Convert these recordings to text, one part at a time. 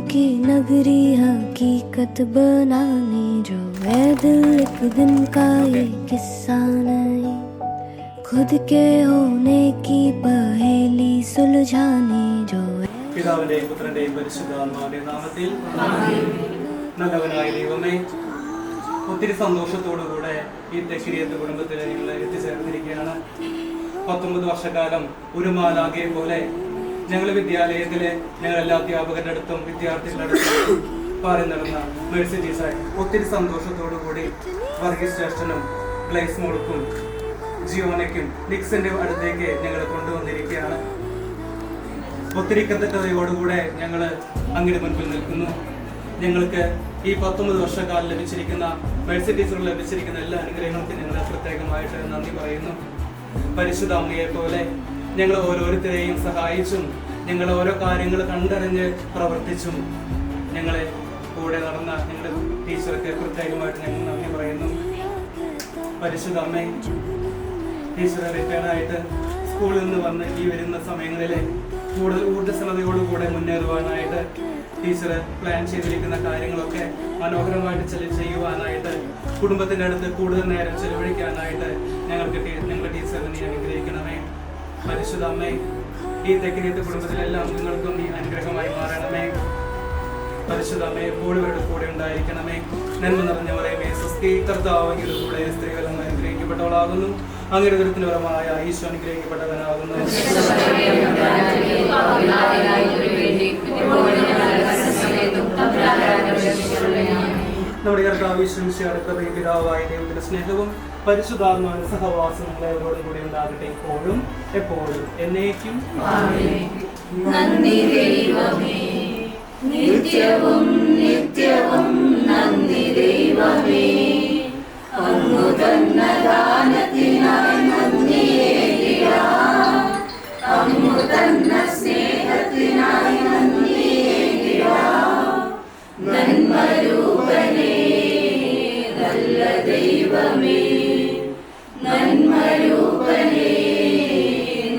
की नगरी हकीकत बनाने जो है दिल एक दिन का ये किस्सा नहीं, खुद के होने की पहेली सुलझाने जो है. പിതാവിന്റെയും പുത്രന്റെയും പരിശുദ്ധാത്മാവിന്റെ നാമത്തിൽ നല്ലവനായ ദൈവമേ, ഒത്തിരി സന്തോഷത്തോടുകൂടെ ഈ തെക്കിരിയത്ത് കുടുംബത്തിൽ ഞങ്ങൾ എത്തിച്ചേർന്നിരിക്കുകയാണ്. 19 വർഷക്കാലം ഒരു മാലാഖയെ പോലെ ഞങ്ങൾ വിദ്യാലയത്തിലെ ഞങ്ങളെല്ലാ അധ്യാപകരുടെ അടുത്തും വിദ്യാർത്ഥികളുടെ അടുത്തും പാറി നടന്ന മേഴ്സി ടീച്ചറെ ഒത്തിരി സന്തോഷത്തോടുകൂടി വർഗീസ് ജ്യേഷ്ഠനും ഗ്ലൈസ് മോൾക്കും ജിയോനയ്ക്കും നിക്സിന്റെ അടുത്തേക്ക് ഞങ്ങൾ കൊണ്ടുവന്നിരിക്കുകയാണ്. ഒത്തിരി കൃതജ്ഞതയോടുകൂടെ ഞങ്ങൾ അങ്ങയുടെ മുൻപിൽ നിൽക്കുന്നു. ഞങ്ങൾക്ക് ഈ 19 വർഷക്കാലം ലഭിച്ചിരിക്കുന്ന മേഴ്സി ടീച്ചറിൽ ലഭിച്ചിരിക്കുന്ന എല്ലാ അനുഗ്രഹങ്ങൾക്കും ഞങ്ങൾ പ്രത്യേകമായിട്ട് നന്ദി പറയുന്നു. പരിശുദ്ധ അമ്മയെ പോലെ ഞങ്ങൾ ഓരോരുത്തരെയും സഹായിച്ചും ഞങ്ങൾ ഓരോ കാര്യങ്ങൾ കണ്ടറിഞ്ഞ് പ്രവർത്തിച്ചും ഞങ്ങളെ കൂടെ നടന്ന ഞങ്ങളുടെ ടീച്ചർക്ക് പ്രത്യേകമായിട്ട് ഞങ്ങൾ നന്ദി പറയുന്നു. പരിശുദ്ധ അമ്മ, ടീച്ചറെ റിട്ടയർഡായിട്ട് സ്കൂളിൽ നിന്ന് വന്ന് ഈ വരുന്ന സമയങ്ങളിൽ കൂടുതൽ ഊർജ്ജസ്വലതയോടുകൂടെ മുന്നേറുവാനായിട്ട് ടീച്ചർ പ്ലാൻ ചെയ്തിരിക്കുന്ന കാര്യങ്ങളൊക്കെ മനോഹരമായിട്ട് ചെയ്യുവാനായിട്ട് കുടുംബത്തിൻ്റെ അടുത്ത് കൂടുതൽ നേരം ചെലവഴിക്കാനായിട്ട് ഞങ്ങളുടെ ടീച്ചറിനെ നീ അനുഗ്രഹിക്കണമേ. പരിശുദ്ധ അമ്മേ, ഈ തെക്കിനിയത്തെ കുടുംബത്തിലെ എല്ലാ അംഗങ്ങൾക്കും നീ അനുഗ്രഹമായി മാറണമേ. പരിശുദ്ധ അമ്മയെ എപ്പോഴും ഇവരുടെ കൂടെ ഉണ്ടായിരിക്കണമേ. നന്മ നിറഞ്ഞവരെയുമേ സ്വസ്തി, കർത്താവ് അങ്ങയുടെ കൂടെ സ്ത്രീകളും അനുഗ്രഹിക്കപ്പെട്ടവളാകുന്നു, അങ്ങയുടെ ദുരിതപരമായ ഈശോ അനുഗ്രഹിക്കപ്പെട്ടവനാകുന്നു. നമ്മുടെ കർത്താവ് ഈശോയുടെ പിതാവായ ദൈവത്തിന്റെ സ്നേഹവും പരിശുദ്ധാത്മാവിന്റെ സഹവാസവും എല്ലാവരോടും കൂടി ഉണ്ടാകട്ടെ, ഇപ്പോഴും എപ്പോഴും എന്നേക്കും. നിത്യവും നിത്യവും നന്ദി ദൈവമേ, അങ്ങു തന്ന ദാനത്തിനായി നന്ദിയേകിടാം, അങ്ങു തന്ന സ്നേഹത്തിനായി നന്ദിയേകിടാം. നന്മരൂപനേ നല്ല ദൈവമേ, നന്മരൂപനേ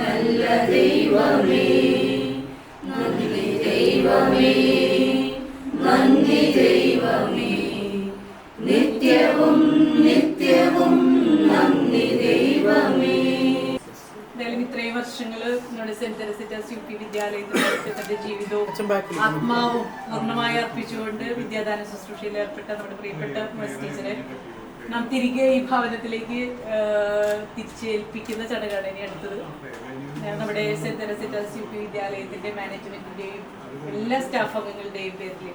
നല്ല ദൈവമേ, നന്ദി ദൈവമേ, നന്ദി ദൈവമേ, നിത്യവും നിത്യവും നന്ദി ദൈവമേ. എന്തായാലും ഇത്രയും വർഷങ്ങൾ നമ്മുടെ സെന്റ് തെരേസാസ് യു പി വിദ്യാലയത്തിൽ തന്റെ ജീവിതവും ആത്മാവും പൂർണ്ണമായി അർപ്പിച്ചുകൊണ്ട് വിദ്യാദാന ശുശ്രൂഷയിൽ ഏർപ്പെട്ട നമ്മുടെ പ്രിയപ്പെട്ട മേഴ്സി ടീച്ചറെ നാം തിരികെ ഈ ഭവനത്തിലേക്ക് തിരിച്ചേൽപ്പിക്കുന്ന ചടങ്ങാണ് ഇനി അടുത്തത്. നമ്മുടെ സെന്റ് തെരേസാസ് യു പി വിദ്യാലയത്തിന്റെ മാനേജ്മെന്റിന്റെയും എല്ലാ സ്റ്റാഫ് അംഗങ്ങളുടെയും പേരിൽ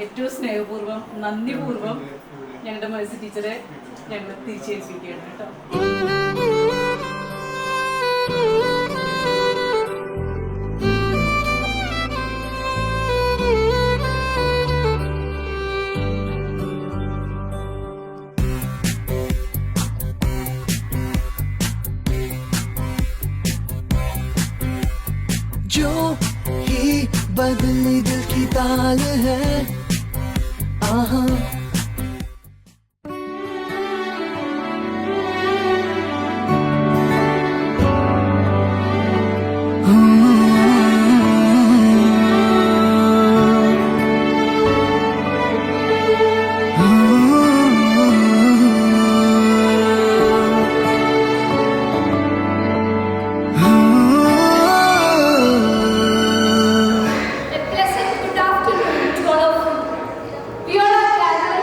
ഏറ്റവും സ്നേഹപൂർവ്വം നന്ദിപൂർവ്വം ഞങ്ങളുടെ മേഴ്സി ടീച്ചറെ ഞങ്ങൾ തിരിച്ചേൽപ്പിക്കുകയാണ് കേട്ടോ. जो ही बदली दिल की ताल है, आहा A pleasant good afternoon to all of you. We all are gathered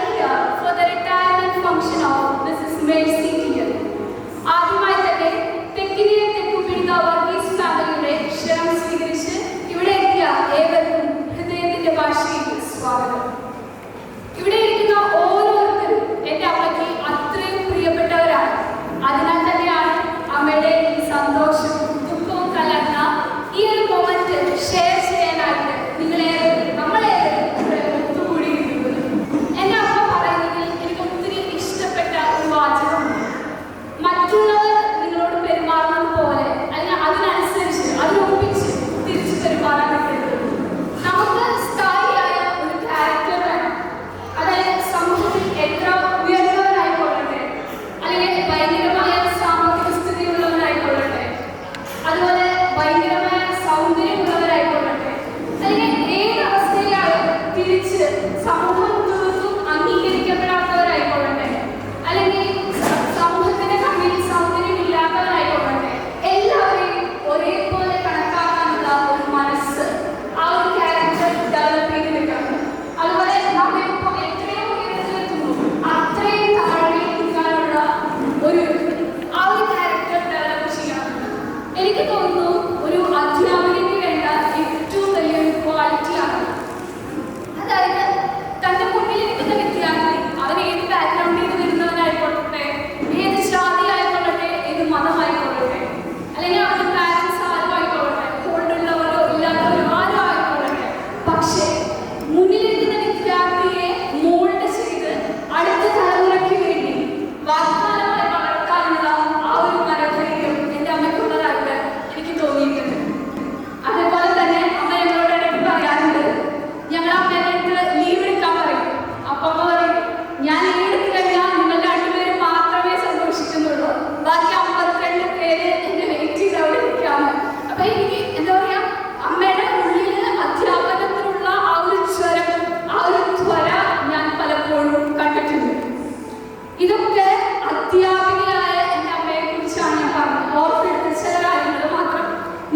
ഇതൊക്കെ അധ്യാപികയായ എൻ്റെ അമ്മയെ കുറിച്ചാണ് ഞാൻ പറഞ്ഞത്. ഓർത്തെടുത്ത ചില കാര്യങ്ങൾ മാത്രം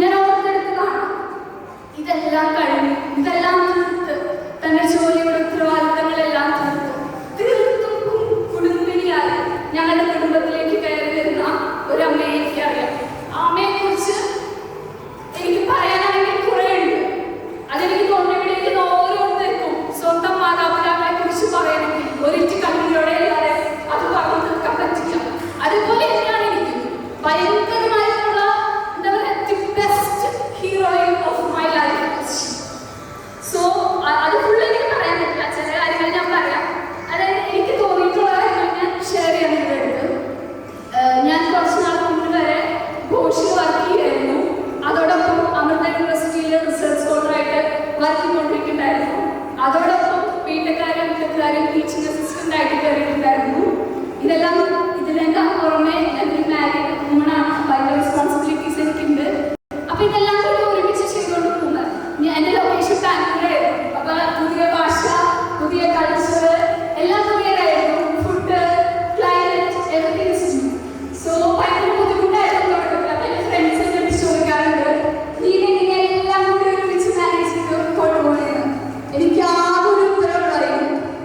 ഞാൻ ഓർത്തെടുത്തതാണ്. ഇതെല്ലാം കഴിഞ്ഞു, ഇതെല്ലാം തീർത്ത് തന്റെ ജോലിയുടെ ഉത്തരവാദിത്തങ്ങളെല്ലാം തീർത്തും കുടുംബിനിയായി ഞങ്ങളുടെ കുടുംബത്തിലേക്ക് കയറി വരുന്ന ഒരു അമ്മയെ എനിക്കറിയാം. ആ അമ്മയെ കുറിച്ച് എനിക്ക് പറയാനാണെങ്കിൽ കുറെ ഉണ്ട്. അതെനിക്ക് തോന്നിയിരിക്കുന്ന ഓരോരുത്തർക്കും സ്വന്തം മാതാപിതാക്കളെ കുറിച്ച് പറയണമെങ്കിൽ ഒരിറ്റ് കണ്ണീരോടെ അല്ലാതെ അത് പറഞ്ഞു തീർക്കാൻ പറ്റില്ല. അതുപോലെ തന്നെയാണ് എനിക്ക് ഭയങ്കരമായിട്ടുള്ള എന്താ പറയുക the best heroine of my life. So അത് ഫുള്ള് എനിക്ക് പറയാൻ പറ്റില്ല, ചില കാര്യങ്ങൾ ഞാൻ പറയാം. അതായത് എനിക്ക് തോന്നിയിട്ടുള്ള കാര്യങ്ങൾ ഞാൻ ഷെയർ ചെയ്യാൻ വേണ്ടിയിട്ട് ഞാൻ കുറച്ച് നാൾ മുമ്പ് വരെ ഘോഷിൽ വർക്ക് ചെയ്യായിരുന്നു. അതോടൊപ്പം അമൃത യൂണിവേഴ്സിറ്റിയിൽ റിസർച്ച് സ്കോളറായിട്ട് വർക്ക് ചെയ്തുകൊണ്ടിരിക്കുന്നുണ്ടായിരുന്നു. അതോടൊപ്പം വീട്ടുകാരും ടീച്ചിങ് അസിസ്റ്റന്റ് ആയിട്ട് കയറിയിട്ടുണ്ടായിരുന്നു. ഇതിലെല്ലാം പുറമെ ഞാനൊരു മാരീഡ് വുമണാണ്. ഭയങ്കര റെസ്പോൺസിബിലിറ്റീസ് എനിക്കുണ്ട്. അപ്പൊ ഇതെല്ലാം കൂടി ഒരുമിച്ച് ചെയ്തുകൊണ്ട് പോകുന്നത്. എൻ്റെ ലൊക്കേഷൻ ബാംഗ്ലൂരായിരുന്നു. അപ്പൊ പുതിയ ഭാഷ, പുതിയ കൾച്ചർ എല്ലാം പുതിയതായിരുന്നു. Food, climate, everything is new. So ഭയങ്കര ബുദ്ധിമുട്ടായിരുന്നു തുടക്കത്തിൽ. അപ്പൊ എൻ്റെ ഫ്രണ്ട്സ് എന്നോട് ചോദിക്കാറുണ്ട്, നീ എങ്ങനെ എല്ലാം കൂടി ഒരുമിച്ച് മാനേജ് ചെയ്ത് കൊണ്ടുപോകുന്നത്? എനിക്ക് ആകൊരു ഉത്തരവ് പറയും,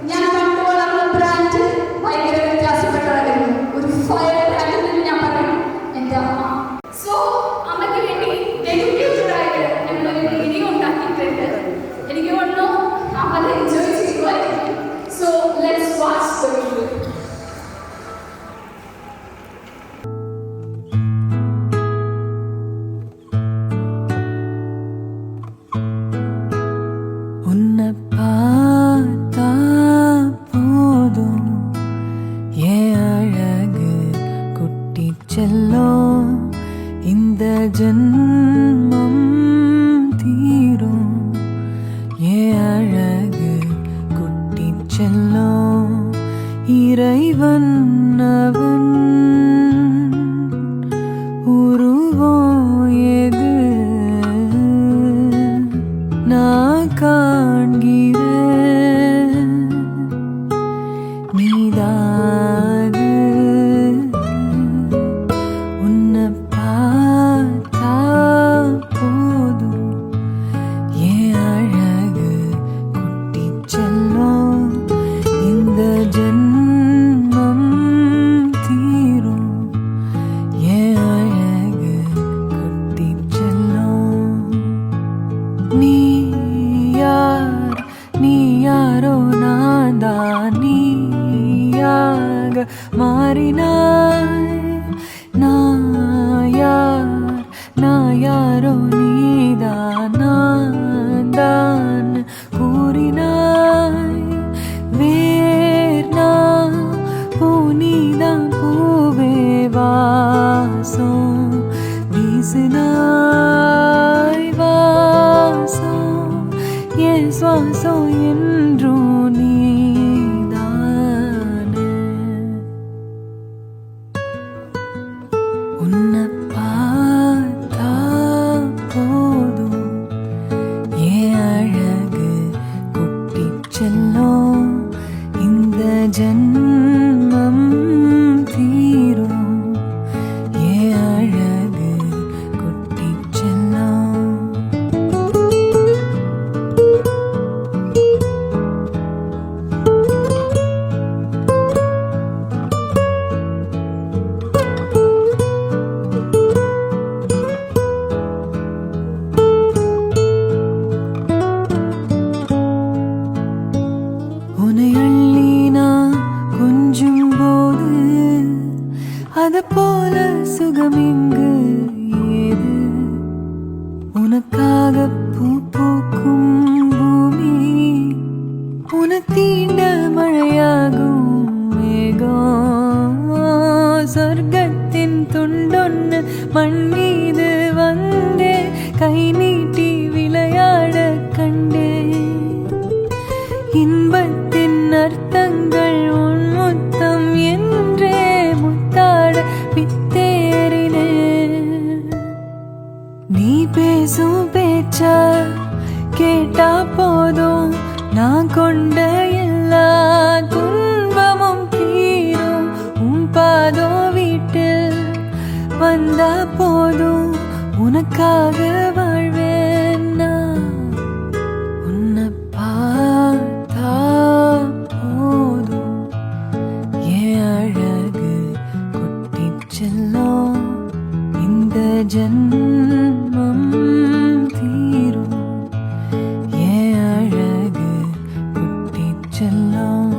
ഞാൻ കണ്ടു വളർന്ന ബ്രാൻഡ് ഭയങ്കര വ്യത്യാസപ്പെട്ടതായിരുന്നു. ഒരു ഫയർ ബ്രാൻഡ് തന്നെ ഞാൻ പറയും, എൻ്റെ അമ്മ. സോ അമ്മയ്ക്ക് വേണ്ടി ഡെഡിക്കേറ്റഡായിട്ട് ഞങ്ങളൊരു വീഡിയോ ഉണ്ടാക്കിയിട്ടുണ്ട്. എനിക്ക് തോന്നുന്നു അമ്മ അത് എൻജോയ് ചെയ്യുമായിരിക്കും. So let's watch the video. உன்னை பார்த்தா போதும் என் அழகு குட்டி செல்லம், இந்த ஜென்மம் தீரும். என் அழகு குட்டி செல்லம், இறைவன் அவன் உருவம் எது நான் காண்கிறேன், நீதாது. உன்னை பார்த்தா போதும் என் அழகு குட்டி செல்லம், இந்த ஜென்மம் தீரும். என் அழகு குட்டி செல்லம். நீ யாரோ நான் தான் நீயாக மாறினாய். நான் யாரோ நீதான் நான் தான் கூறினாய். வேர்னா பூனிதான் பூவே வாசம் வீசினாய். வாசம் என் சுவாசம் என்றும் நீதானே. உன்னை பார்த்தா போதும் என் அழகு குட்டி செல்லம், இந்த ஜென்மம் தீரும். என் அழகு குட்டி செல்லம். உன்னை அள்ளி நான் கொஞ்சும் போது அது போல சுகம் இங்கு ஏது? உனக்காக பூ பூக்கும் பூமி, உன தீண்ட மழையாகும் மேகம். சொர்க்கத்தின் துண்டொன்னு மண் மீது வந்தே கை நீட்டி விளையாட கண்டே. இன்பத்தின் அர்த்தங்கள் உன் முத்தம் என்றே முத்தாட பித்தேறினே. நீ பேசும் பேச்ச கேட்டா போதும், நான் கொண்ட எல்லா துன்பமும் தீரும். வந்த போதும் உனக்காக வாழ்வேன் நான். உன்னை பார்த்தா போதும் என் அழகு குட்டிச் செல்லம் இந்த ஜன்மம் தீரும். என் அழகு குட்டிச் செல்லம்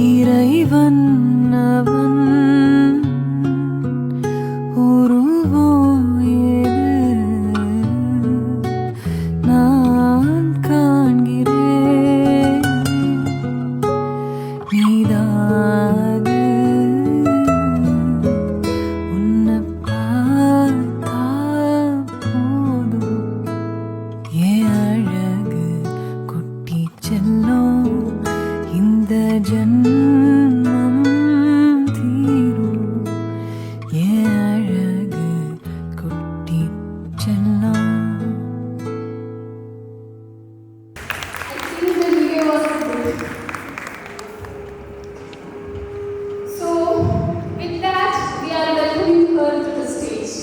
இறைவன் அவன் உருவம் ஏது நான் காண்கிறேன் நீதாது. உன்னை பார்த்தா போதும் என் அழகு குட்டிச் செல்லம் இந்த ஜன்மம் தீரும். என் அழகு குட்டிச் செல்லம். I think the video was good. So, with that, we are welcoming her to the stage.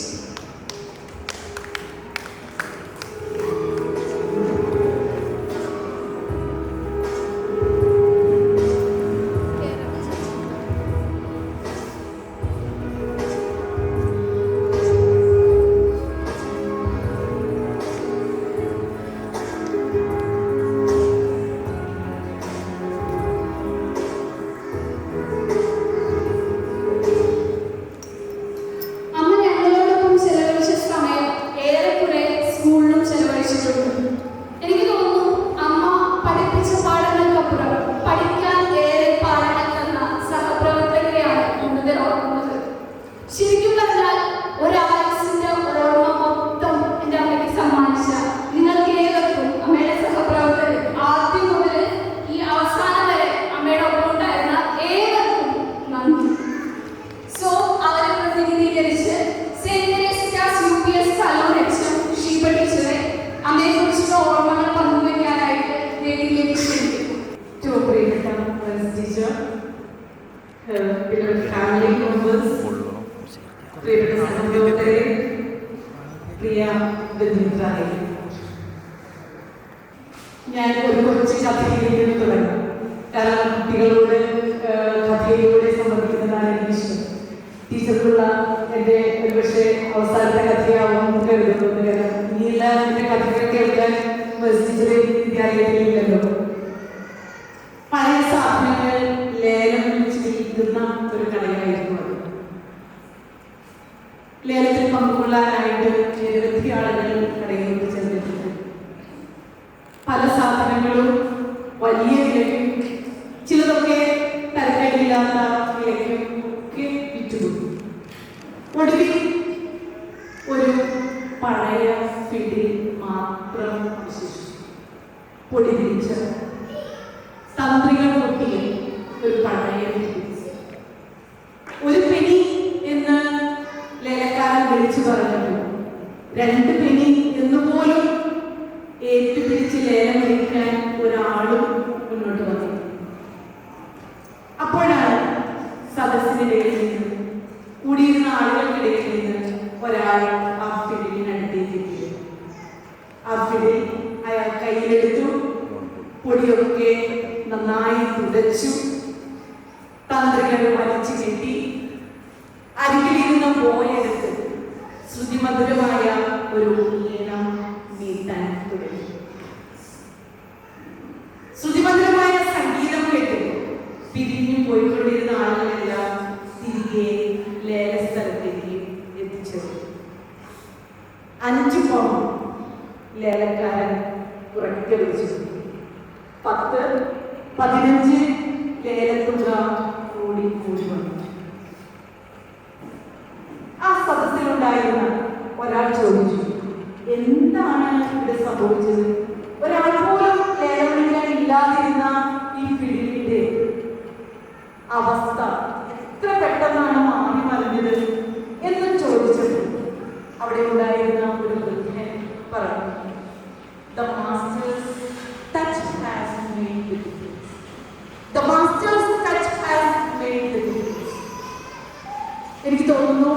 അമ്മ ഞങ്ങളോടൊപ്പം ചെലവഴിച്ച സമയം ഏറെക്കുറെ സ്കൂളിലും ചെലവഴിച്ചിട്ടുണ്ട്. എനിക്ക് തോന്നുന്നു അമ്മ പഠിപ്പിച്ച പാഠങ്ങൾക്കപ്പുറം പഠിക്കാൻ ഏറെ പാഠങ്ങൾ തന്ന സഹപ്രവർത്തകരെയാണ് കൂടുതൽ ഓർക്കുന്നത്. ശരിക്കും പറഞ്ഞാൽ ഒരായുസിന്റെ ഓർമ്മ മൊത്തം എൻ്റെ അമ്മയ്ക്ക് സമ്മാനിച്ച നിങ്ങൾക്ക് ഏവർക്കും അമ്മയുടെ സഹപ്രവർത്തകർ ആദ്യം മുതൽ ഈ അവസാനം വരെ അമ്മയുടെ ഒപ്പം ഉണ്ടായിരുന്ന ഏവർക്കും നന്ദി. സോ അവരെ പ്രതിനിധീകരിച്ച് saint Teresa's UPS കലോൺ HM Sheeba ടീച്ചറെ അമ്മയെക്കുറിച്ചുള്ള ഓർമ്മകൾ പങ്കുവയ്ക്കാനായിട്ട് വേദിയിലേക്ക് ക്ഷണിക്കുന്നു. ഏറ്റവും പ്രിയപ്പെട്ട ടീച്ചർ, പ്രിയപ്പെട്ട ഫാമിലി മെമ്പേഴ്സ്, പ്രിയപ്പെട്ട സഹപ്രവർത്തകരെ, പ്രിയ ബന്ധുമിത്രാരെ, ഞാൻ ഒരു കൊച്ചു കഥയിലേക്ക് തുടങ്ങും. കാരണം കുട്ടികളോട് കഥയിലൂടെ സംബന്ധിക്കുന്നതാണ് എനിക്ക് ഇഷ്ടം. ടീച്ചർക്കുള്ള എൻ്റെ ഒരുപക്ഷെ അവസാനത്തെ കഥയാവും കരുതുന്നത്. കാരണം ഇനിയുള്ള എൻ്റെ കഥകൾ കേൾക്കാൻ ടീച്ചറെ വിദ്യാലയത്തിലില്ലല്ലോ. പഴയ സാധനങ്ങൾ ലേലം വിളിച്ച് വിൽക്കുന്ന ഒരു കടയായിരുന്നു അത്. ലേലത്തിൽ പങ്കുകൊള്ളാനായിട്ട് നിരവധി ആളുകൾ കടയിൽ ചേർന്നിട്ടുണ്ട്. പല സാധനങ്ങളും വലിയ വിലയ്ക്കും ചിലതൊക്കെ തരക്കേടില്ലാത്ത വിലയ്ക്കും ഒക്കെ വിറ്റുകൊടുക്കും. ഒടുവിൽ ഒരു പഴയ ഫിഡിൽ മാത്രം വിശേഷിച്ചു. പൊടി പിടിച്ച തന്ത്രികൾ പൊട്ടിയ ഒരു പഴയ ഫിഡിൽ. ഒരു പെനി എന്ന് ലേലക്കാരൻ വിളിച്ചു പറഞ്ഞിട്ട് 2 പെനി എന്നുപോലും ഏറ്റുപിടിച്ച് ലേലം വിളിക്കാൻ ഒരാളും മുന്നോട്ട് വന്നു. അപ്പോഴാണ് സദസ്സിനിടയിൽ നിന്ന് കൂടിയിരുന്ന ആളുകൾക്കിടയിൽ നിന്ന് ഒരാൾ ആ ഫിഡിലിനടുത്തേക്ക് എത്തിയത്. ആ ഫിഡിൽ അയാൾ കയ്യിലെടുത്തു. പൊടിയൊക്കെ നന്നായി തുടച്ചു. തന്ത്രികൾ വലിച്ചു കെട്ടി അരികിലിരുന്ന പോയെടുത്ത് ശ്രുതിമധുരമായ ഒരു ഈണം നീട്ടാൻ തുടങ്ങി. ശ്രുതിമധുരമായ സംഗീതം കേട്ട് പിരിഞ്ഞു പോയിക്കൊണ്ടിരുന്ന ആളുകളെല്ലാം തിരികെ ലേലസ്ഥലത്തേക്ക് എത്തിച്ചേർന്നു. 5 പൗണ്ട് ലേലക്കാരൻ ഉറക്കെ വിളിച്ചു. 10, 15 ലേലത്തുക കൂടി കൂടി വന്നു. ആ സദസ്സിലുണ്ടായിരുന്ന ഒരാൾ ചോദിച്ചു, എന്താണ് ഇവിടെ സംഭവിച്ചത്? ഒരാൾ പോലും ലേലം വിളിക്കാൻ ഇല്ലാതിരുന്ന ഈ ഫിഡിലിന്റെ അവസ്ഥ എത്ര പെട്ടെന്നാണ് മാറി മറിഞ്ഞത് എന്ന് ചോദിച്ചത് അവിടെ ഉണ്ടായിരുന്ന ഒരു വൃദ്ധൻ പറഞ്ഞു, The master's touch has made the difference. The master's touch has made the difference. എനിക്ക് തോന്നുന്നു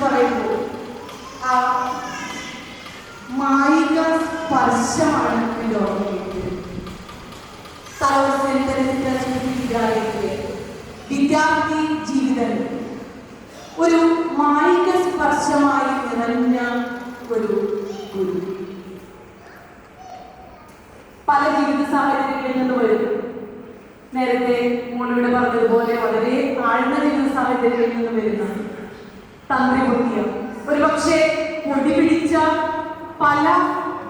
പറയുമ്പോൾ ആ മായിക സ്പർശമാണ് എൻ്റെ ഓർമ്മയിലേക്ക്. വിദ്യാലയത്തിലെ വിദ്യാർത്ഥി ജീവിതം ഒരു മായിക സ്പർശമായി നിറഞ്ഞ ഒരു ഗുരു. പല ജീവിത സാഹചര്യങ്ങളിൽ നിന്ന് വരും. നേരത്തെ മോളിവിടെ പറഞ്ഞതുപോലെ വളരെ ആഴ്ന്ന ജീവിത സാഹചര്യങ്ങളിൽ നിന്ന് വരുന്ന തന്ത്രിബുദ്ധിയം, ഒരുപക്ഷെ പൊടിപിടിച്ച പല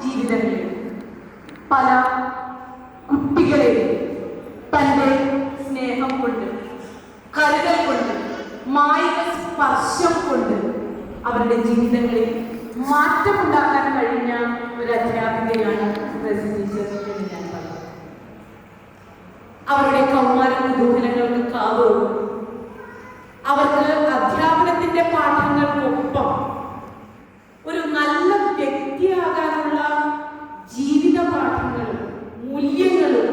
ജീവിതങ്ങളിലും പല കുട്ടികളെയും തൻ്റെ സ്നേഹം കൊണ്ട്, കരുതൽ കൊണ്ട്, മായിക സ്പർശം കൊണ്ട് അവരുടെ ജീവിതങ്ങളിൽ മാറ്റമുണ്ടാക്കാൻ കഴിഞ്ഞ ഒരു അധ്യാപികയാണ് ടീച്ചർ എന്ന് ഞാൻ പറഞ്ഞു. അവരുടെ കൗമാര കുതൂഹലങ്ങൾക്ക് കാതോടും അവർക്ക് അധ്യാപനത്തിന്റെ പാഠങ്ങൾക്കൊപ്പം ഒരു നല്ല വ്യക്തിയാകാനുള്ള ജീവിത പാഠങ്ങളും മൂല്യങ്ങളും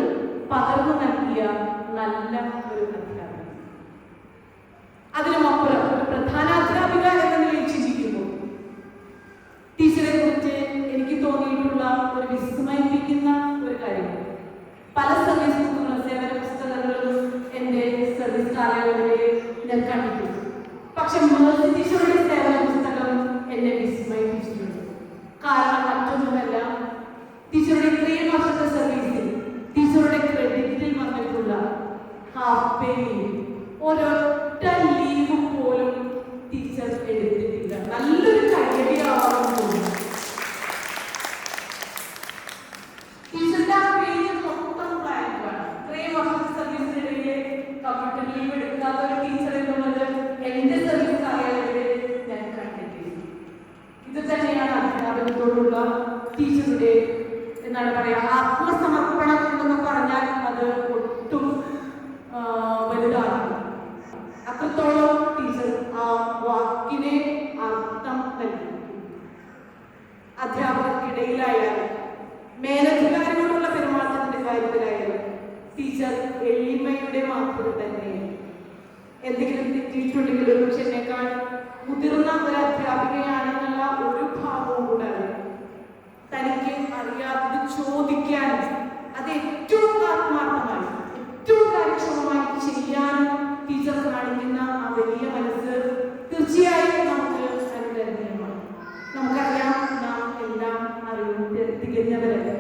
പകർന്നു നൽകിയ നല്ല ഒരു അധ്യാപിക. അതിനുമപ്പുറം ഒരു പ്രധാന അധ്യാപിക എന്ന നിലയിൽ ചിന്തിക്കുമ്പോൾ ടീച്ചറെ കുറിച്ച് എനിക്ക് തോന്നിയിട്ടുള്ള ഒരു വിസ്മയിപ്പിക്കുന്ന ഒരു കാര്യമാണ്. പല സർവീസ് പുസ്തകങ്ങളും സേവന പുസ്തകങ്ങളും എൻ്റെ സർവീസ് കാലയളവിൽ ഞാൻ കണ്ടിട്ടുണ്ട്. പക്ഷെ മേഴ്സി ടീച്ചറുടെ സേവന പുസ്തകം എന്നെ വിസ്മയിപ്പിച്ചിട്ടുണ്ട്. കാരണം മറ്റൊന്നുമല്ല, ടീച്ചറുടെ ഇത്രയും വർഷത്തെ സർവീസിൽ ടീച്ചറുടെ ക്രെഡിറ്റിൽ വന്നിട്ടുള്ള ഹാഫ് പേ ലീവ്, ഒരൊറ്റ ലീവ് പോലും ടീച്ചർ എടുത്തിട്ടില്ല. നല്ലൊരു കഴിവിയാവാൻ തോന്നുന്നു. ടീച്ചറിന്റെ ആ പേജ് മൊത്തം ബ്ലാങ്കാണ്. ഇത്രയും വർഷത്തെ സർവീസിനിടയിൽ കമ്പ്യൂട്ടർ ലീവ് എടുക്കാത്ത ഒരു ടീച്ചർ എന്നുള്ളത് എന്റെ സർവീസ് കാലയളവിൽ ഞാൻ കണ്ടിട്ടില്ല. ഇത് തന്നെയാണ് അധ്യാപനത്തോടുള്ള ടീച്ചറുടെ എന്താണ് പറയാ ആത്മസമർപ്പണം എന്ന് പറഞ്ഞാൽ അത് ഒട്ടും വലുതാണ്. അത്രത്തോളം ടീച്ചർ ആ വാക്കിനെ അർത്ഥം നൽകി. അധ്യാപകർക്കിടയിലായാലും മേലധികാരികളോടുള്ള പെരുമാറ്റത്തിന്റെ കാര്യത്തിലായാലും ടീച്ചർ എളിമയുടെ മാതൃക തന്നെയാണ്. എന്തെങ്കിലും തെറ്റിയിട്ടുണ്ടെങ്കിൽ ഒരു പക്ഷെ എന്നെക്കാൾ മുതിർന്ന ഒരു അധ്യാപികയാണെന്നുള്ള ഒരു ഭാവവും കൂടെ തനിക്ക് അറിയാത്തത് ചോദിക്കാനും അത് ഏറ്റവും ആത്മാർത്ഥമായി ഏറ്റവും കാര്യക്ഷമമായി ചെയ്യാനും ടീച്ചർ കാണിക്കുന്ന ആ വലിയ മനസ്സ് തീർച്ചയായും നമുക്ക് അനുകരണീയമാണ്. നമുക്കറിയാം, നാം എല്ലാം തികഞ്ഞവരല്ല.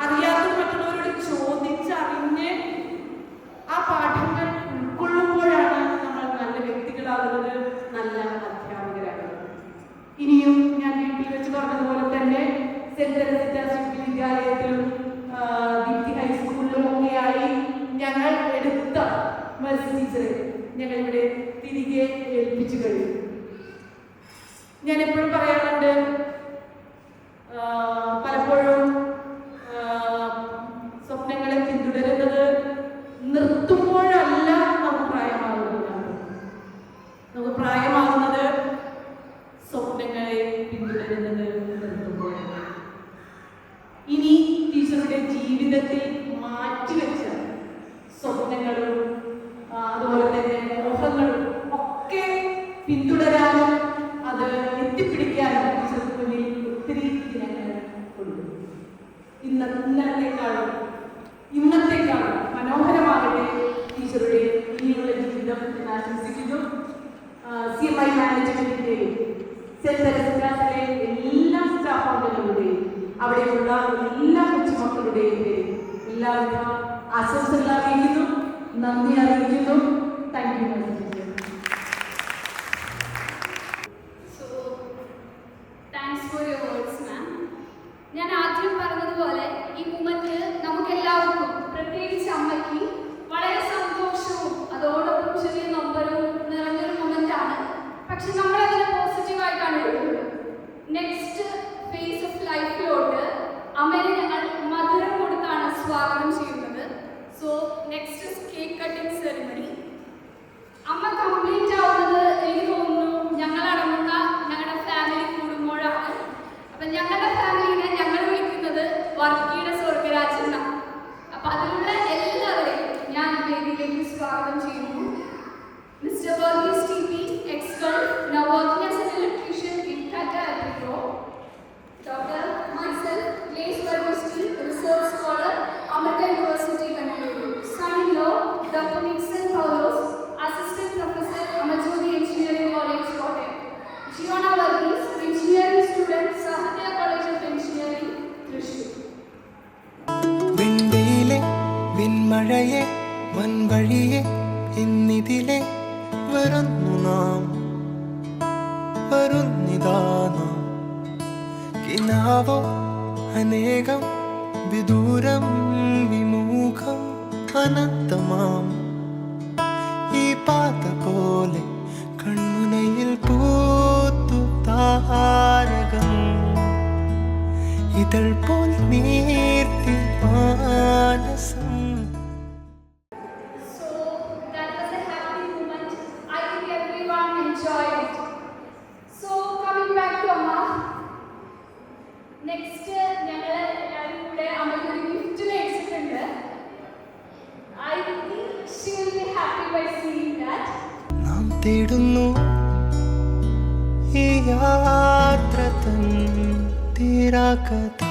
അറിയാത്തത് മറ്റുള്ളവരോട് ചോദിച്ചറിഞ്ഞ് ആ പാഠങ്ങൾ ഉൾക്കൊള്ളുമ്പോഴാണ് നമ്മൾ നല്ല വ്യക്തികളാകുന്നത്, നല്ല അധ്യാപകരാകുന്നത്. ഇനിയും ഞാൻ വീട്ടിൽ വെച്ച് പറഞ്ഞതുപോലെ തന്നെ സെന്റ് തെരേസ വിദ്യാലയത്തിലും ദീപ്തി ഹൈസ്കൂളിലും ഒക്കെയായി ഞങ്ങൾ എടുത്ത മേഴ്സി ടീച്ചറെ ഞങ്ങൾ ഇവിടെ തിരികെ ഏൽപ്പിച്ചു കഴിഞ്ഞു. ഞാൻ എപ്പോഴും പറയാറുണ്ട്, പലപ്പോഴും സ്വപ്നങ്ങളെ പിന്തുടരുന്നത് നിർത്തുമ്പോഴല്ല നമുക്ക് പ്രായമാകുന്നത്. നമുക്ക് പ്രായമാകുന്നത് സ്വപ്നങ്ങളെ പിന്തുടരുന്നത് നിർത്തുമ്പോഴാണ്. ഇനി ടീച്ചറുടെ ജീവിതത്തിൽ മാറ്റിവെച്ച സ്വപ്നങ്ങളും അതുപോലെ തന്നെ മോഹങ്ങളും ഒക്കെ പിന്തുടരാനും അത് എത്തിപ്പിടിക്കാനും ടീച്ചർക്ക് മുന്നിൽ ഒത്തിരി ദിനങ്ങൾ ഉണ്ട്. ഇന്നത്തെക്കാളും മനോഹരമാകട്ടെ ടീച്ചറുടെ ഇനിയുള്ള ജീവിതം എന്ന് ആശംസിക്കുന്നു. CMI മാനേജ്മെന്റിന്റെയും സെന്റ് തെരേസയിലെ എല്ലാ സ്റ്റാഫ് അംഗങ്ങളുടെയും അവിടെയുള്ള എല്ലാ കൊച്ചുമക്കളുടെയും പേരിൽ എല്ലാവിധ ആശംസകൾ അറിയിക്കുന്നു, നന്ദി അറിയിക്കുന്നു. Thank you. ഞാൻ ആദ്യം പറഞ്ഞതുപോലെ ഈ മൂമെന്റ് നമുക്ക് എല്ലാവർക്കും, പ്രത്യേകിച്ച് അമ്മയ്ക്ക്, വളരെ സന്തോഷവും അതോടൊപ്പം ചെറിയ നൊമ്പരവും നിറഞ്ഞൊരു മൊമെന്റ് ആണ്. പക്ഷെ നമ്മളതിനെ പോസിറ്റീവായിട്ടാണ് എടുക്കുന്നത്. നെക്സ്റ്റ് ഫേസ് ഓഫ് ലൈഫിലോട്ട് അമ്മയെ ഞങ്ങൾ മധുരം കൊടുത്താണ് സ്വാഗതം ചെയ്യുന്നത്. So next cake cutting ceremony. വരുന്നു നാം വരുന്നിതാ നാം കിനാവോ അനേകം വിദൂരം വിമുഖം അനന്തമാം ഈ പാത പോലെ കൺമുനയിൽ പൂത്തു താരകം ഇതൾ പോൽ നീർത്തി മാനസം. So that was a happy moment. I think everyone enjoyed it. So coming back to Amma. Next, ഞങ്ങൾ എല്ലാവരും കൂടെ അമ്മയ്ക്ക് ഒരു ഗിഫ്റ്റ് മേടിച്ചിട്ടുണ്ട്. I think she will be happy by seeing that. നാം തേടുന്നു ഈ യാത്ര തൻ തീരാകഥ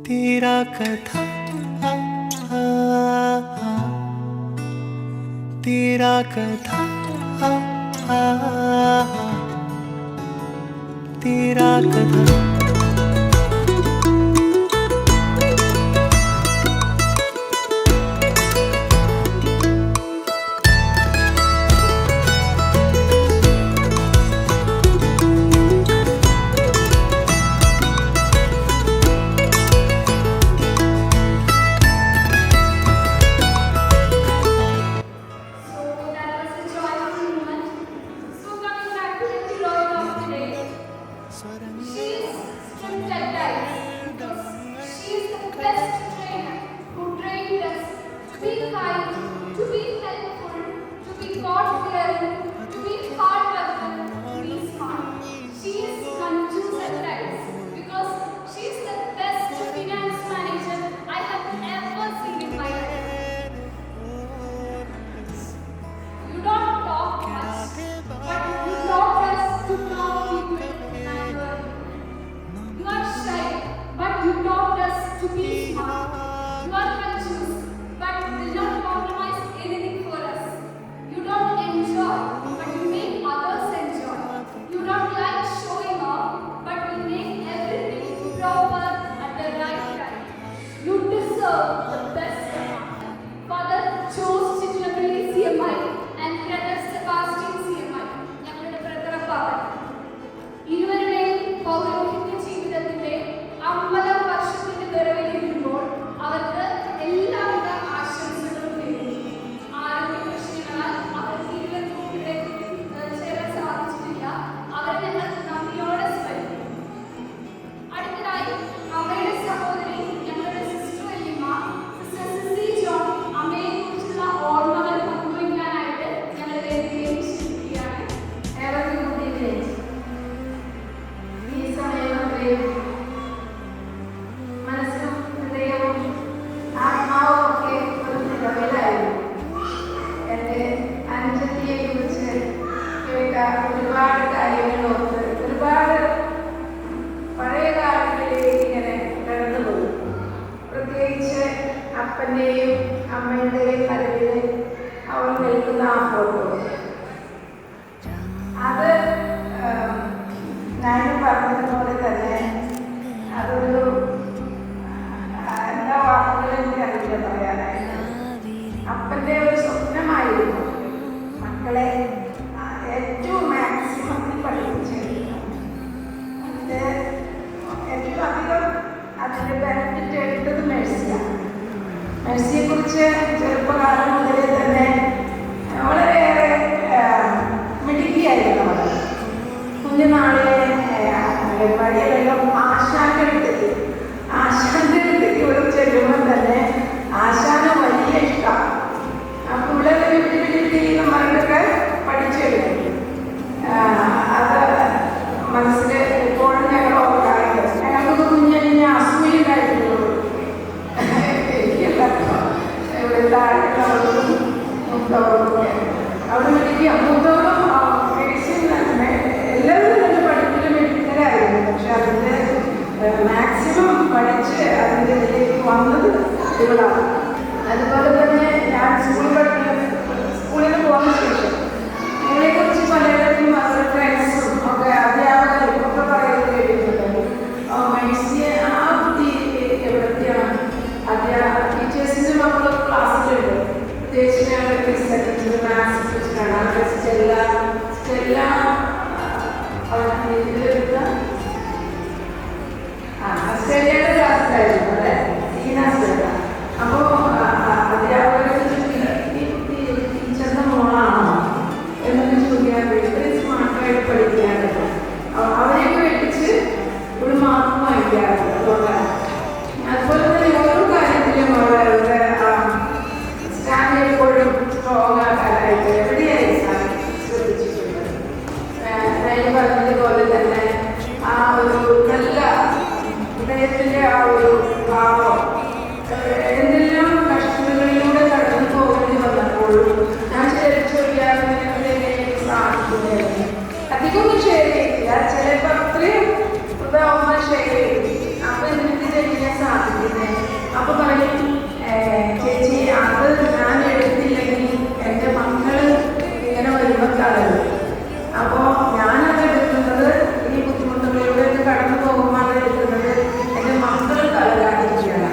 തീരാകഥ തീരാകഥ തീരാകഥ. മെസ്സിയെക്കുറിച്ച് ചെറുപ്പകാലം മുതലേ തന്നെ വളരെയേറെ മിടുക്കിയായിരുന്നു നമ്മൾ. കുഞ്ഞുനാളിലെ പരിപാടികളെല്ലാം ആശാന്റെ അടുത്തേക്ക് ഇവിടെ ചെല്ലുമ്പോൾ തന്നെ ആശാന് വലിയ ഇഷ്ടമാണ്. ആ പിള്ളേരെ വിട്ട് നമ്മളൊക്കെ പഠിച്ചെടുക്കും. അത് മനസ്സിൽ എപ്പോഴും ഞങ്ങൾ ഓർക്കാറുണ്ട്. ഞങ്ങൾക്ക് കുഞ്ഞിനെ അസൂയുണ്ടായിരുന്നു. അവിടെ മെഡിക്കൽ മൂത്തോളം മെഡിസിൻ എല്ലാവരും തന്നെ പഠിപ്പിൽ മെഡിക്കലായിരുന്നു. പക്ഷെ അതിൻ്റെ മാക്സിമം പഠിച്ച് അതിൻ്റെ ഇതിലേക്ക് വന്നത് ഇവളാണ്. അതുപോലെ തന്നെ ഞാൻ സ്കൂളിൽ പോകുന്ന ശേഷം ഇതിനെക്കുറിച്ച് പലയിടത്തും അവരുടെ ഫ്രണ്ട്സും ഒക്കെ അധ്യാപകരും ഒക്കെ പറയുന്നത് കേട്ടിട്ടുണ്ട്. മെഡിസിൻ ആ കുട്ടി എവിടത്തെയാണ് ടീച്ചേഴ്സിൻ്റെ മക്കൾ ക്ലാസ്സിലുണ്ട്. പ്രത്യേകിച്ച് ഞങ്ങളുടെ മാത്സ് ടീച്ചറാണ് സ്റ്റെല്ല സ്റ്റെല്ലയുടെ ക്ലാസ്സിലായിരുന്നു അല്ലേ സ്റ്റെല്ല. അപ്പോൾ അധ്യാപകർ ടീച്ചറിന്റെ മോളാണോ എന്നൊക്കെ ചോദിക്കാൻ വേണ്ടി സ്മാർട്ടായിട്ട് പഠിക്കാറുണ്ട്. അവരെയൊക്കെ വെട്ടിച്ച് ഒരു മാർക്ക് വാങ്ങിക്കാറുണ്ട്. അതുപോലെ തന്നെ ഓരോ കാര്യത്തിലും അവരുടെ സ്റ്റാൻഡ് എപ്പോഴും സ്ട്രോങ് ആക്കാനായിട്ട് എവിടെയായി ശ്രദ്ധിച്ചിട്ടുണ്ട്. ഞാൻ പറഞ്ഞതുപോലെ തന്നെ ആ ഒരു നല്ല ഹൃദയത്തിൻ്റെ ആ ഒരു ഭാവം എന്തെല്ലാം കഷ്ടതകളിലൂടെ കടന്നു പോകേണ്ടി വന്നപ്പോഴും ഞാൻ ചോദിക്കാറുണ്ട് സാധിക്കുന്നതായിരുന്നു. അധികമൊന്നും ഷെയർ ചെയ്തില്ല, ചിലപ്പോൾ അത്രയും ഹൃദയമാണ് ഷെയർ ചെയ്തത്. അപ്പൊ എനിക്ക് ചെയ്യാൻ സാധിക്കുന്നത് അപ്പൊ പറയും ചേച്ചി അത് ഞാൻ എടുത്തില്ലെങ്കിൽ എൻ്റെ മക്കള് ഇങ്ങനെ വരുമ്പോൾ കളയും. അപ്പോൾ ഞാനത് എടുക്കുന്നത് ഈ ബുദ്ധിമുട്ടുകളിലൂടെ കടന്നു പോകുമ്പോൾ അത് എടുക്കുന്നത് എൻ്റെ മക്കൾ കളയാതിരിക്കുകയാണ്.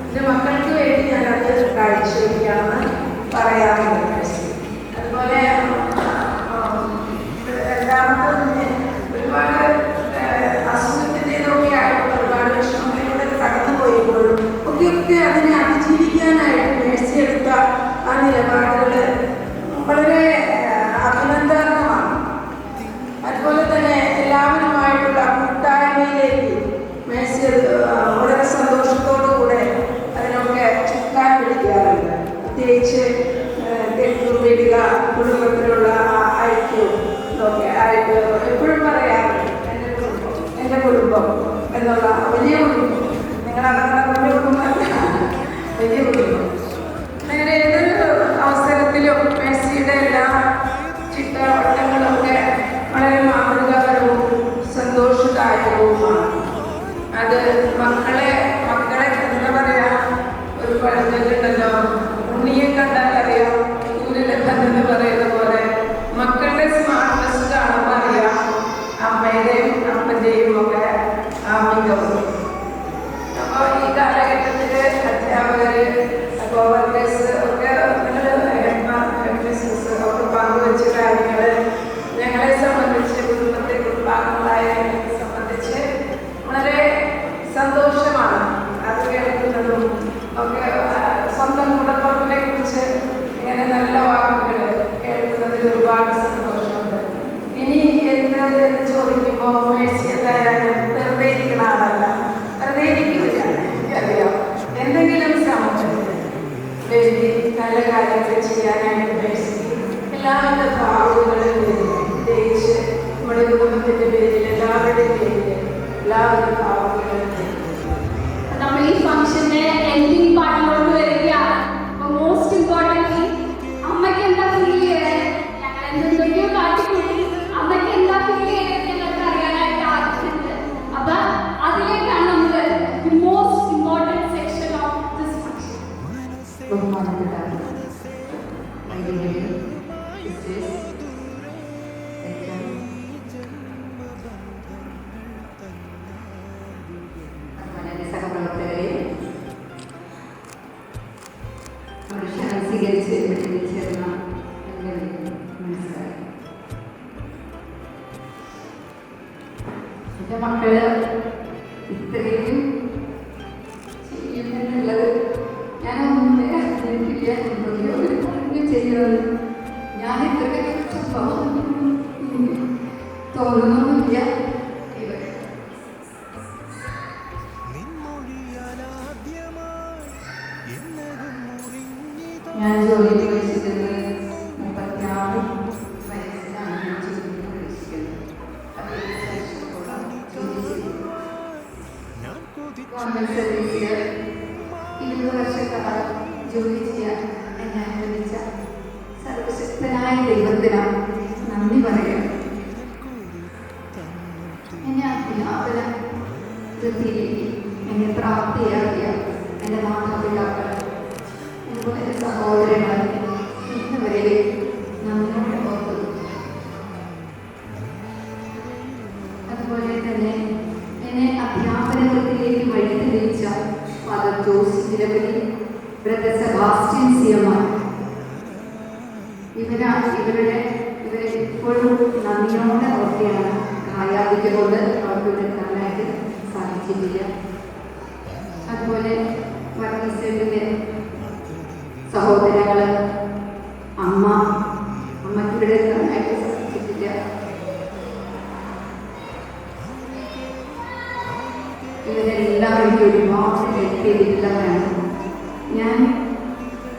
എൻ്റെ മക്കൾക്ക് വേണ്ടി ഞാനത് കാഴ്ചവെക്കുകയാണെന്ന് പറയാറുണ്ട്. അതുപോലെ രണ്ടാമത്തെ ഒരുപാട് അസുഖത്തിൻ്റെതൊക്കെ ആയിട്ടുള്ള ഒരുപാട് വിഷമങ്ങളിലൂടെ കടന്നു പോയപ്പോഴും ഒക്കെ അതിനെ അതിജീവിക്കാനായിട്ട് മേഴ്സിയെടുത്ത ആ നിലപാടുകൾ വളരെ അഭിനന്ദനമാണ്. അതുപോലെ തന്നെ എല്ലാവരുമായിട്ടുള്ള കൂട്ടായ്മയിലേക്ക് മേഴ്സി വളരെ സന്തോഷത്തോടുകൂടെ അതിനൊക്കെ ചുക്കാൻ പിടിക്കാറുണ്ട്. പ്രത്യേകിച്ച് തെക്കുറിയിടുക കുടുംബത്തിലുള്ള ഐക്യവും ഒക്കെ ആയിട്ട് എപ്പോഴും പറയാറുണ്ട് എൻ്റെ കുടുംബം എന്നുള്ള വലിയ കുടുംബം. നിങ്ങളങ്ങനെ വലിയ കുടുംബമല്ല, വലിയ കുടുംബം. അങ്ങനെ ഏതൊരു അവസരത്തിലും മേഴ്സിയുടെ എല്ലാ ചിട്ടവട്ടങ്ങളൊക്കെ വളരെ മാതൃകാപരവും സന്തോഷദായകവുമാണ്. അത് മക്കളെ എന്താ പറയാ, ഒരു പഴഞ്ചൊല്ലുണ്ടല്ലോ, ഉണ്ണിയെ കണ്ടാൽ അറിയാം ഊരിലെ എന്ന് പറയുന്ന പോലെ മക്കളുടെ സ്മാർട്ട്നെസ് കാണുമ്പോൾ അറിയാം അമ്മയുടെയും അപ്പൻ്റെയും ഒക്കെ മികവ്. അപ്പോൾ ഈ കാലഘട്ടത്തിൽ അധ്യാപകര് കോവർക്കേഴ്സ് ഒക്കെ ഒക്കെ പങ്കുവെച്ച കാര്യങ്ങൾ ഞങ്ങളെ സംബന്ധിച്ച് കുടുംബാംഗങ്ങളായ ഞങ്ങളെ സംബന്ധിച്ച് വളരെ സന്തോഷമാണ്. അത് കേൾക്കുന്നതും ഒക്കെ സ്വന്തം കുടുംബങ്ങളെ കുറിച്ച് ഇങ്ങനെ നല്ല വാക്കുകൾ കേൾക്കുന്നതിൽ ഒരുപാട് സന്തോഷമുണ്ട്. ഇനി എന്ത് ചോദിക്കുമ്പോൾ മേഴ്സി എന്തായാലും വെറുതെ ഇരിക്കുന്ന ആളല്ല, വെറുതെ ഇരിക്കില്ല. എനിക്കറിയാം എന്തെങ്കിലും സമൂഹത്തിൽ വേണ്ടി നല്ല കാര്യങ്ങൾ ചെയ്യാനായിട്ട് മേഴ്സി എല്ലാവിധ ഭാവങ്ങളും പ്രത്യേകിച്ച് നമ്മുടെ കുടുംബത്തിൻ്റെ പേരിൽ എല്ലാവരുടെയും പേരിൽ എല്ലാവിധ ഭാവങ്ങളും. നമ്മൾ ഈ ഫംഗ്ഷന്റെ എൻഡിങ് പാർട്ടിലോട്ട് വരികയാണ്. മോസ്റ്റ് ഇമ്പോർട്ടൻ്റ്ലി അമ്മയ്ക്ക് എന്താ ഫീൽ ചെയ്തത്, ഞങ്ങൾ എന്തെന്തൊക്കെയോ കാട്ടിക്കൂട്ടി അമ്മയ്ക്ക് എന്താ ഫീൽ ചെയ്തത് ഞങ്ങൾക്ക് അറിയാനായിട്ട് ആഗ്രഹമുണ്ട്. അപ്പൊ അതിലേക്കാണ് നമ്മൾ most important section of this function. സഹപ്രവർത്തകരെ സ്വീകരിച്ച് ചേർന്ന മനസ്സിലായി. എൻ്റെ മക്കള് ഇത്രയും ചെയ്യുന്നുള്ളത് ഞാനൊന്നും എനിക്കില്ല, എന്തൊക്കെയോ ചെയ്യുന്നത് ഞാൻ ഇത്രയൊക്കെ തോന്നുന്നില്ല. ഞാൻ ജോലി പ്രവേശിക്കുന്നത് 36 വയസ്സിലാണ് ജോലി പ്രവേശിക്കുന്നത്. ഗവൺമെന്റ് സർവീസിൽ 20 വർഷക്കാലം ജോലി ചെയ്യാൻ എന്നെ അനുവദിച്ച സർവശക്തനായ ദൈവത്തിനാണ് നന്ദി പറയുക. എന്നെ അധ്യാപന വൃത്തിയിലേക്ക് എന്നെ പ്രാപ്തിയാക്കിയ എൻ്റെ മാതാപിതാക്കൾ, അതുപോലെ സഹോദരങ്ങൾ ഇന്നുവരെ നന്ദിയോടെ ഓർക്കുന്നു. അതുപോലെ തന്നെ എന്നെ അധ്യാപന വൃത്തിയിലേക്ക് വഴിതെളിയിച്ച ഫാദർ ജോസ് നിരവധി ബ്രദർ സെബാസ്റ്റ്യൻ സിയമാൻ, ഇവരെപ്പോഴും നന്ദിയോടെ ഓർക്കുകയാണ്. ആരാധിച്ചുകൊണ്ട് അവർക്കിവിടെ കാണാനായിട്ട് സാധിച്ചിട്ടില്ല. അതുപോലെ വർഗീസിന്റെ സഹോദരങ്ങള്, അമ്മയ്ക്കിവിടെ കാണാനായിട്ട് സാധിച്ചിട്ടില്ല. ഇവരെല്ലാവരും ഒരുപാട് ഹെൽപ്പ് ചെയ്തിട്ടുള്ളവരാണ്. ഞാൻ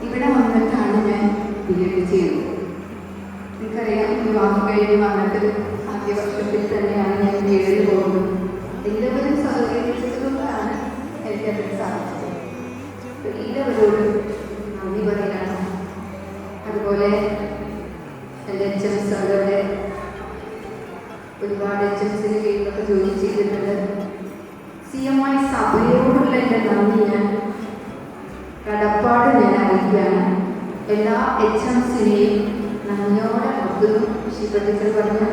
ഇവിടെ വന്നിട്ടാണ് ഞാൻ ബിഎഡ് ചെയ്യുന്നത്. എനിക്കറിയാം, വിവാഹം കഴിഞ്ഞ് വന്നിട്ട് ആദ്യ വർഷത്തിൽ തന്നെയാണ് ഞാൻ ബിഎഡിൽ പോകുന്നത്. എല്ലാവരും സഹകരിച്ചതുകൊണ്ടാണ് എനിക്കതിന് സാധിച്ചത്. എല്ലാവരോടും നന്ദി പറയാണ്. അതുപോലെ എൻ്റെ HMs അവരുടെ ഒരുപാട് HMസിന് കീഴിലൊക്കെ ജോലി ചെയ്തിട്ടുണ്ട്. CMI സഭയോടുള്ള എൻ്റെ നന്ദി കടപ്പാട് ഞാൻ അറിയിക്കുകയാണ്. എല്ലാ HMസിനെയും നന്ദിയോടെ ഓർക്കുന്നു. ടീച്ചർ പറഞ്ഞ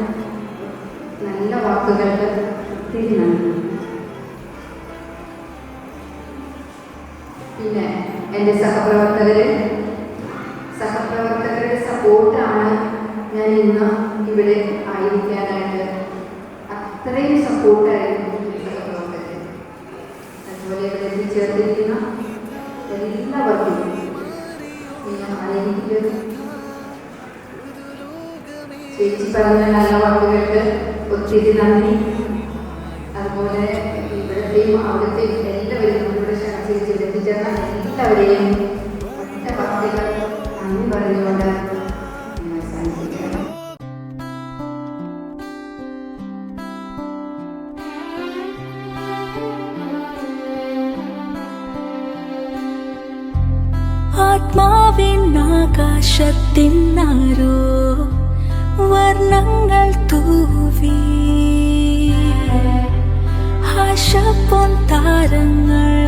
നല്ല വാക്കുകൾക്ക് ഒത്തിരി നന്ദി. പിന്നെ എൻ്റെ സഹപ്രവർത്തകരുടെ സപ്പോർട്ടാണ് ഞാൻ ഇന്ന് ഇവിടെ ആയിരിക്കാനായിട്ട്. അത്രയും സപ്പോർട്ടായിരുന്നു സഹപ്രവർത്തകർ. അതുപോലെ ഇവിടെ എത്തിച്ചേർത്തിരിക്കുന്ന എല്ലാവർക്കും ചേച്ചി പറഞ്ഞ നല്ല വാക്കുകൾക്ക് ഒത്തിരി നന്ദി. അതുപോലെ ഇവിടത്തെയും അവിടത്തെയും എല്ലാവരും നമ്മുടെ ചേച്ചി എത്തിച്ചേർന്ന എല്ലാവരെയും ഒറ്റ വാക്കുകൾ നന്ദി പറഞ്ഞുകൊണ്ട് അവസാനിപ്പിക്കുകയാണ്. ആത്മാവിനാകാശത്തിനാരോ വർണ്ണങ്ങൾ തൂവി ആശപ്പൊൻ താരങ്ങൾ